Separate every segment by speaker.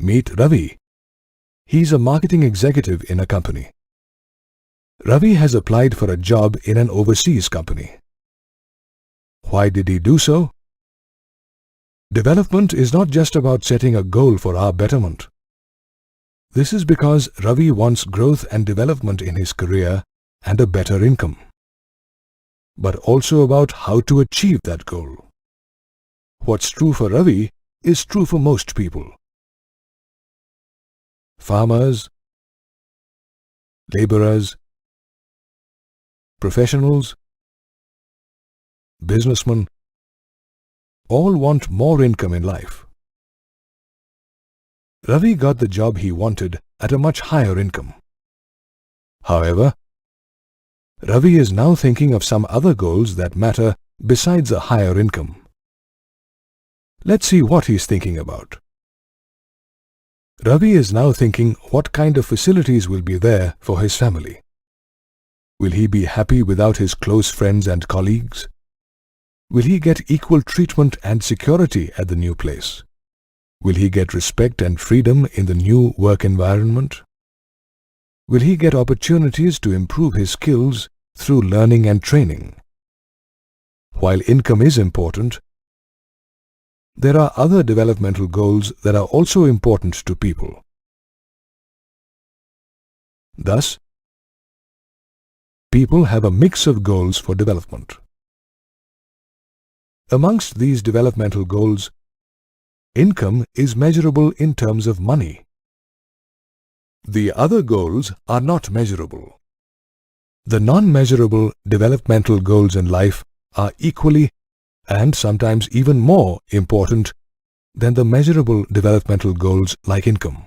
Speaker 1: Meet Ravi. He's a marketing executive in a company. Ravi has applied for a job in an overseas company. Why did he do so? Development is not just about setting a goal for our betterment. This is because Ravi wants growth and development in his career and a better income, but also about how to achieve that goal. What's true for Ravi is true for most people. Farmers, laborers, professionals, businessmen, all want more income in life. Ravi got the job he wanted at a much higher income. However, Ravi is now thinking of some other goals that matter besides a higher income. Let's see what he's thinking about. Ravi is now thinking what kind of facilities will be there for his family. Will he be happy without his close friends and colleagues? Will he get equal treatment and security at the new place? Will he get respect and freedom in the new work environment? Will he get opportunities to improve his skills through learning and training? While income is important, there are other developmental goals that are also important to people. Thus, people have a mix of goals for development. Amongst these developmental goals, income is measurable in terms of money. The other goals are not measurable. The non-measurable developmental goals in life are equally and sometimes even more important than the measurable developmental goals like income.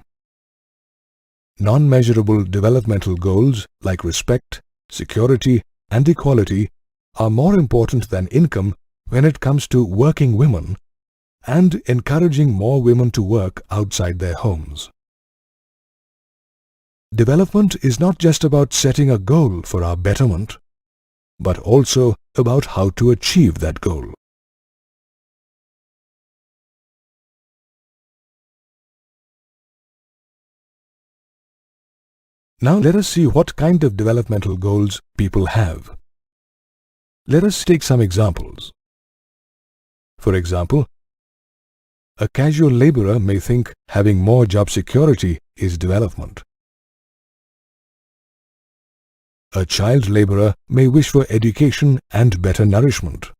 Speaker 1: Non-measurable developmental goals like respect, security, and equality are more important than income when it comes to working women and encouraging more women to work outside their homes. Development is not just about setting a goal for our betterment, but also about how to achieve that goal. Now let us see what kind of developmental goals people have. Let us take some examples. For example, a casual laborer may think having more job security is development. A child laborer may wish for education and better nourishment.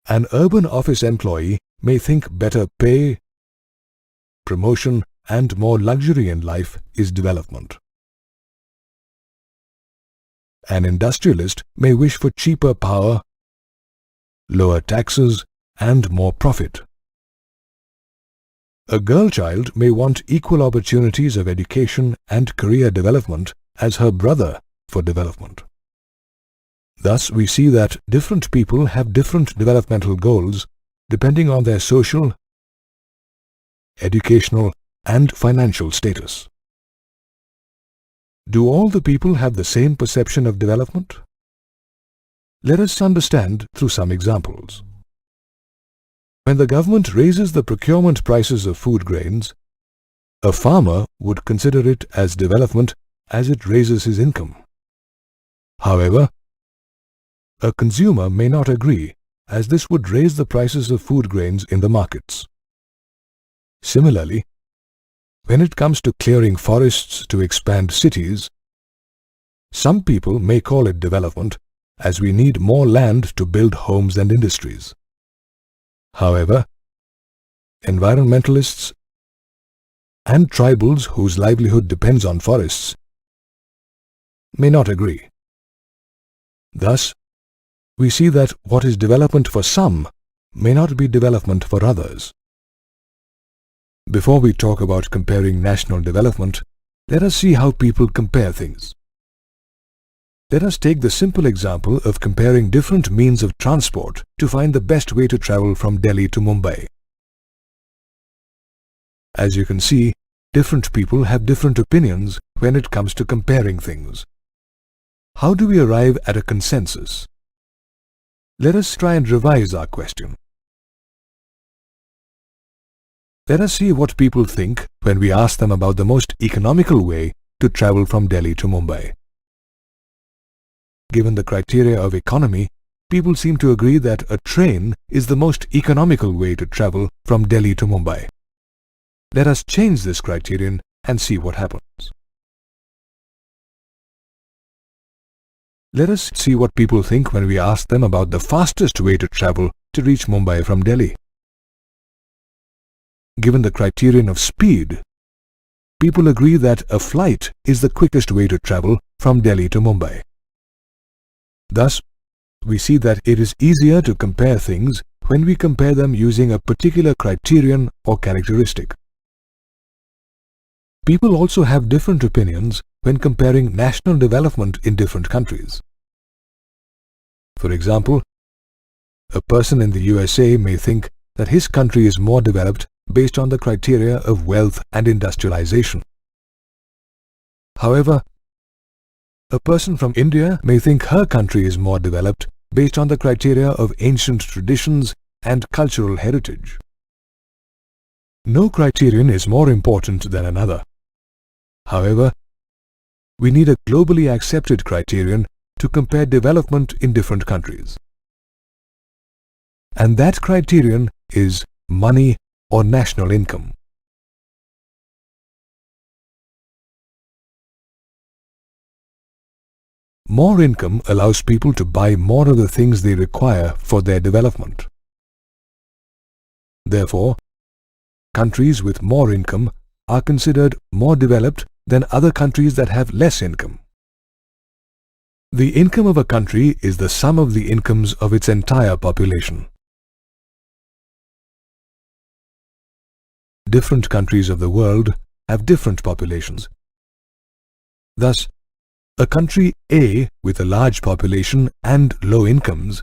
Speaker 1: An urban office employee may think better pay, promotion, and more luxury in life is development. An industrialist may wish for cheaper power, lower taxes, and more profit. A girl child may want equal opportunities of education and career development as her brother for development. Thus, we see that different people have different developmental goals depending on their social, educational, and financial status. Do all the people have the same perception of development? Let us understand through some examples. When the government raises the procurement prices of food grains, a farmer would consider it as development as it raises his income. However, a consumer may not agree, as this would raise the prices of food grains in the markets. Similarly, when it comes to clearing forests to expand cities, some people may call it development as we need more land to build homes and industries. However, environmentalists and tribals whose livelihood depends on forests may not agree. Thus, we see that what is development for some may not be development for others. Before we talk about comparing national development, let us see how people compare things. Let us take the simple example of comparing different means of transport to find the best way to travel from Delhi to Mumbai. As you can see, different people have different opinions when it comes to comparing things. How do we arrive at a consensus? Let us try and revise our question. Let us see what people think when we ask them about the most economical way to travel from Delhi to Mumbai. Given the criteria of economy, people seem to agree that a train is the most economical way to travel from Delhi to Mumbai. Let us change this criterion and see what happens. Let us see what people think when we ask them about the fastest way to travel to reach Mumbai from Delhi. Given the criterion of speed, people agree that a flight is the quickest way to travel from Delhi to Mumbai. Thus, we see that it is easier to compare things when we compare them using a particular criterion or characteristic. People also have different opinions when comparing national development in different countries. For example, a person in the USA may think that his country is more developed based on the criteria of wealth and industrialization. However, a person from India may think her country is more developed based on the criteria of ancient traditions and cultural heritage. No criterion is more important than another. However, we need a globally accepted criterion to compare development in different countries. And that criterion is money or national income. More income allows people to buy more of the things they require for their development. Therefore, countries with more income are considered more developed than other countries that have less income. The income of a country is the sum of the incomes of its entire population. Different countries of the world have different populations. Thus, a country A with a large population and low incomes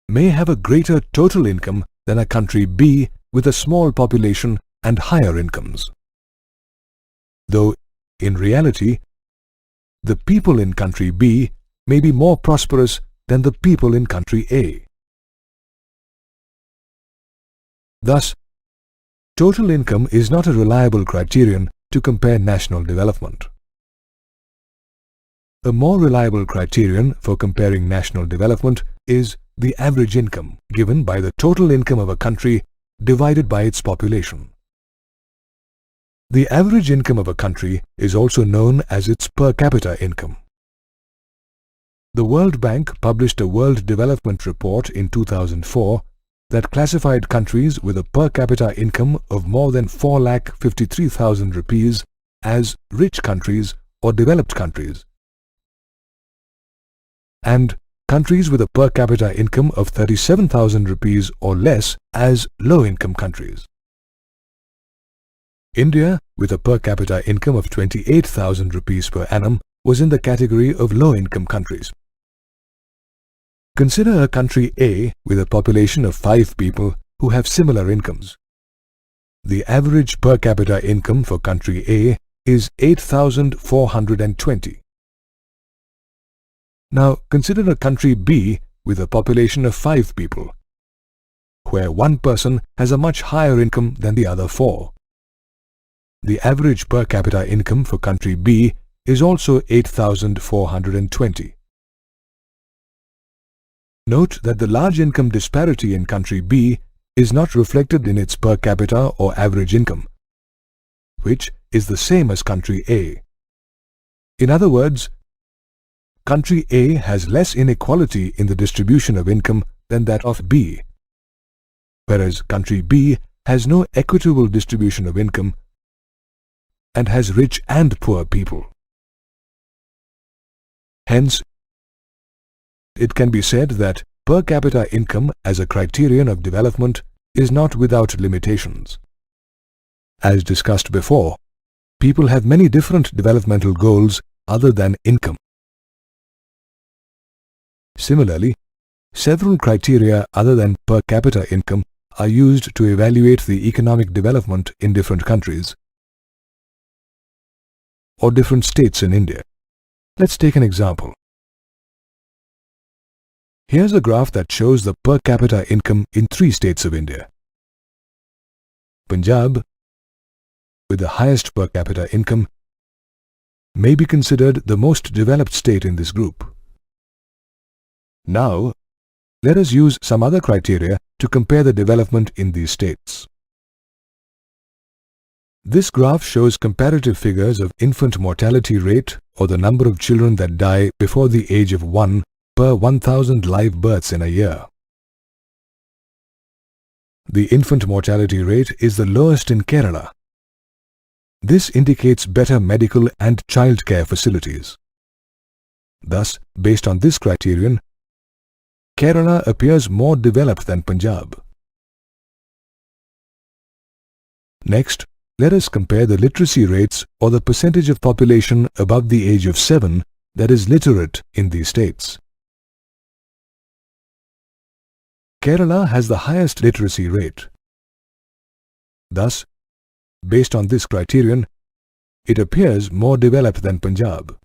Speaker 1: may have a greater total income than a country B with a small population and higher incomes. Though, in reality, the people in country B may be more prosperous than the people in country A. Thus, total income is not a reliable criterion to compare national development. A more reliable criterion for comparing national development is the average income given by the total income of a country divided by its population. The average income of a country is also known as its per capita income. The World Bank published a World Development Report in 2004 that classified countries with a per capita income of more than 4,53,000 rupees as rich countries or developed countries, and countries with a per capita income of 37,000 rupees or less as low-income countries. India, with a per capita income of 28,000 rupees per annum, was in the category of low-income countries. Consider a country A with a population of 5 people who have similar incomes. The average per capita income for country A is 8,420. Now consider a country B with a population of 5 people, where one person has a much higher income than the other 4. The average per capita income for country B is also 8,420. Note that the large income disparity in country B is not reflected in its per capita or average income, which is the same as country A. In other words, country A has less inequality in the distribution of income than that of B, whereas country B has no equitable distribution of income and has rich and poor people. Hence, it can be said that per capita income as a criterion of development is not without limitations. As discussed before, people have many different developmental goals other than income. Similarly, several criteria other than per capita income are used to evaluate the economic development in different countries or different states in India. Let's take an example. Here's a graph that shows the per capita income in 3 states of India. Punjab, with the highest per capita income, may be considered the most developed state in this group. Now, let us use some other criteria to compare the development in these states. This graph shows comparative figures of infant mortality rate, or the number of children that die before the age of 1 per 1,000 live births in a year. The infant mortality rate is the lowest in Kerala. This indicates better medical and childcare facilities. Thus, based on this criterion, Kerala appears more developed than Punjab. Next, let us compare the literacy rates, or the percentage of population above the age of 7 that is literate in these states. Kerala has the highest literacy rate. Thus, based on this criterion, it appears more developed than Punjab.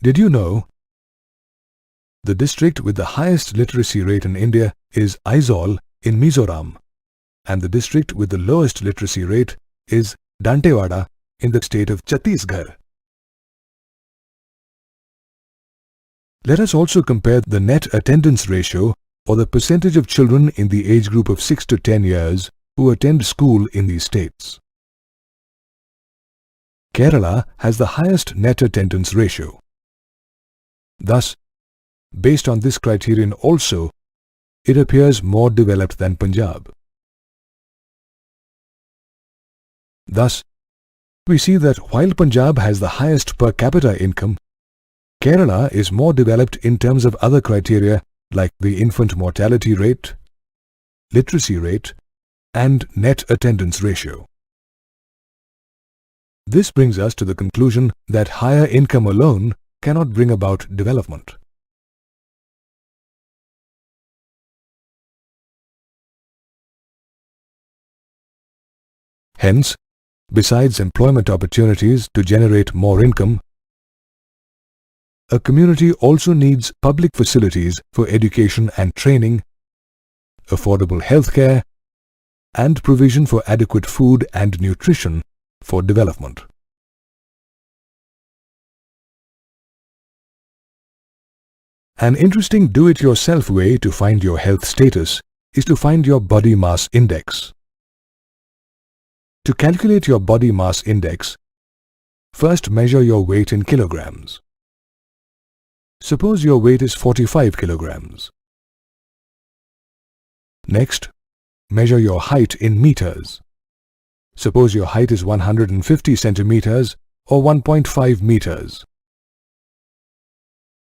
Speaker 1: Did you know? The district with the highest literacy rate in India is Aizawl in Mizoram, and the district with the lowest literacy rate is Dantewada in the state of Chhattisgarh. Let us also compare the net attendance ratio, or the percentage of children in the age group of 6 to 10 years who attend school in these states. Kerala has the highest net attendance ratio. Thus, based on this criterion also, it appears more developed than Punjab. Thus, we see that while Punjab has the highest per capita income, Kerala is more developed in terms of other criteria like the infant mortality rate, literacy rate, and net attendance ratio. This brings us to the conclusion that higher income alone cannot bring about development. Hence, besides employment opportunities to generate more income, a community also needs public facilities for education and training, affordable healthcare, and provision for adequate food and nutrition for development. An interesting do-it-yourself way to find your health status is to find your body mass index. To calculate your body mass index, first measure your weight in kilograms. Suppose your weight is 45 kilograms. Next, measure your height in meters. Suppose your height is 150 centimeters or 1.5 meters.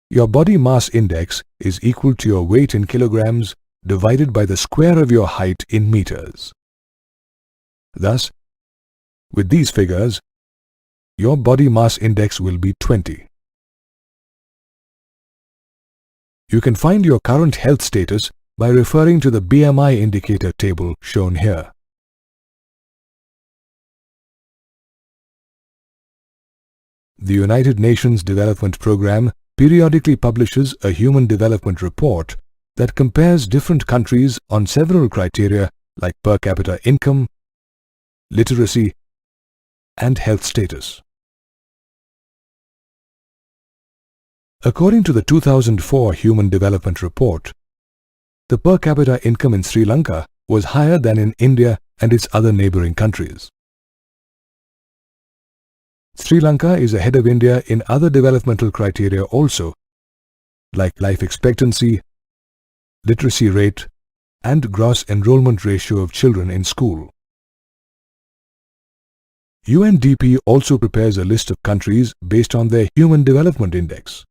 Speaker 1: Your body mass index is equal to your weight in kilograms divided by the square of your height in meters. Thus, with these figures, your body mass index will be 20. You can find your current health status by referring to the BMI indicator table shown here. The United Nations Development Programme periodically publishes a Human Development Report that compares different countries on several criteria like per capita income, literacy, and health status. According to the 2004 Human Development Report, the per capita income in Sri Lanka was higher than in India and its other neighboring countries. Sri Lanka is ahead of India in other developmental criteria also, like life expectancy, literacy rate, and gross enrollment ratio of children in school. UNDP also prepares a list of countries based on their Human Development Index.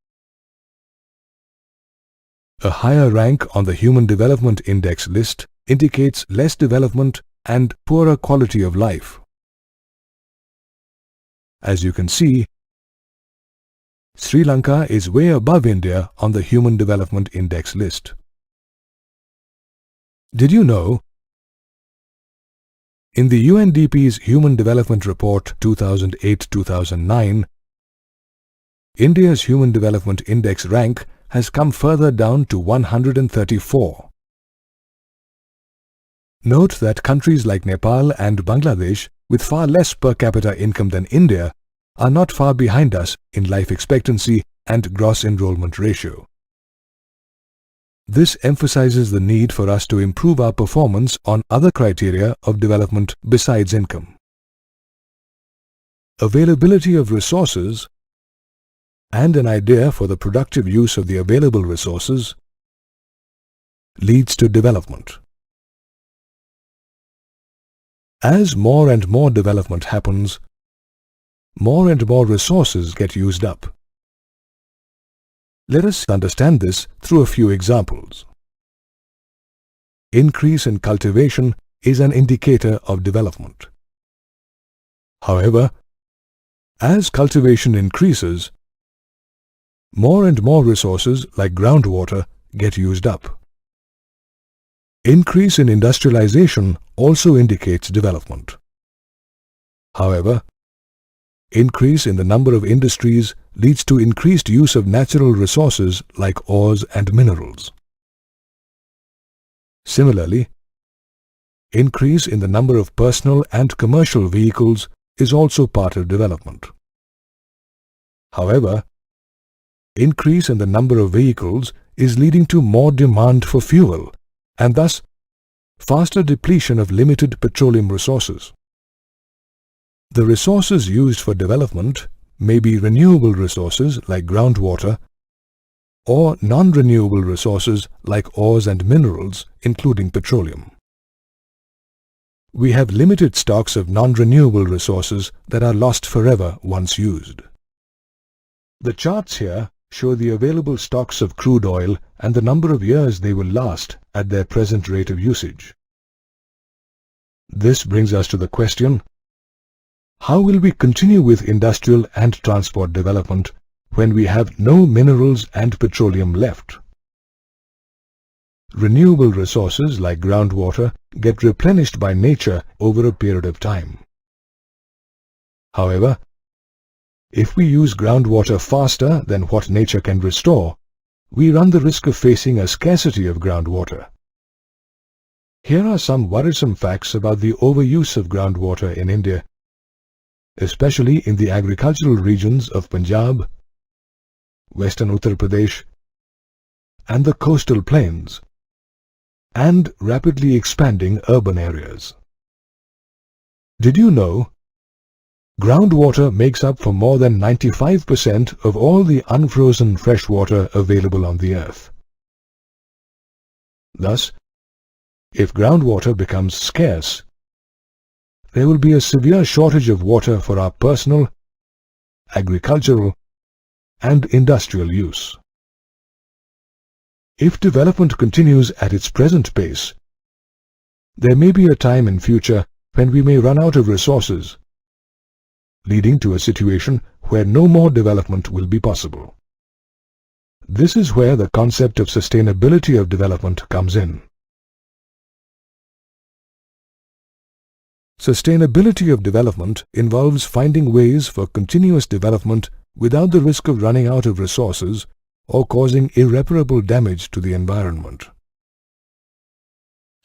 Speaker 1: A higher rank on the Human Development Index list indicates less development and poorer quality of life. As you can see, Sri Lanka is way above India on the Human Development Index list. Did you know? In the UNDP's Human Development Report 2008-2009, India's Human Development Index rank has come further down to 134. Note that countries like Nepal and Bangladesh, with far less per capita income than India, are not far behind us in life expectancy and gross enrollment ratio. This emphasizes the need for us to improve our performance on other criteria of development besides income. Availability of resources and an idea for the productive use of the available resources leads to development. As more and more development happens, more and more resources get used up. Let us understand this through a few examples. Increase in cultivation is an indicator of development. However, as cultivation increases, more and more resources like groundwater get used up. Increase in industrialization also indicates development. However, increase in the number of industries leads to increased use of natural resources like ores and minerals. Similarly, increase in the number of personal and commercial vehicles is also part of development. However, increase in the number of vehicles is leading to more demand for fuel and thus faster depletion of limited petroleum resources. The resources used for development may be renewable resources like groundwater or non-renewable resources like ores and minerals, including petroleum. We have limited stocks of non-renewable resources that are lost forever once used. The charts here show the available stocks of crude oil and the number of years they will last at their present rate of usage. This brings us to the question, how will we continue with industrial and transport development when we have no minerals and petroleum left? Renewable resources like groundwater get replenished by nature over a period of time. However, if we use groundwater faster than what nature can restore, we run the risk of facing a scarcity of groundwater. Here are some worrisome facts about the overuse of groundwater in India, especially in the agricultural regions of Punjab, Western Uttar Pradesh, and the coastal plains, and rapidly expanding urban areas. Did you know groundwater makes up for more than 95% of all the unfrozen fresh water available on the earth? Thus, if groundwater becomes scarce, there will be a severe shortage of water for our personal, agricultural, and industrial use. If development continues at its present pace, there may be a time in future when we may run out of resources, leading to a situation where no more development will be possible. This is where the concept of sustainability of development comes in. Sustainability of development involves finding ways for continuous development without the risk of running out of resources or causing irreparable damage to the environment.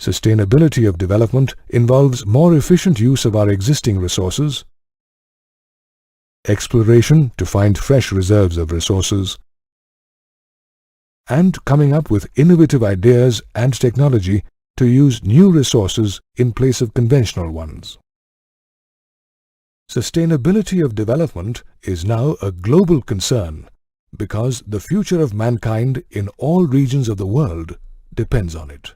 Speaker 1: Sustainability of development involves more efficient use of our existing resources, exploration to find fresh reserves of resources, and coming up with innovative ideas and technology to use new resources in place of conventional ones. Sustainability of development is now a global concern because the future of mankind in all regions of the world depends on it.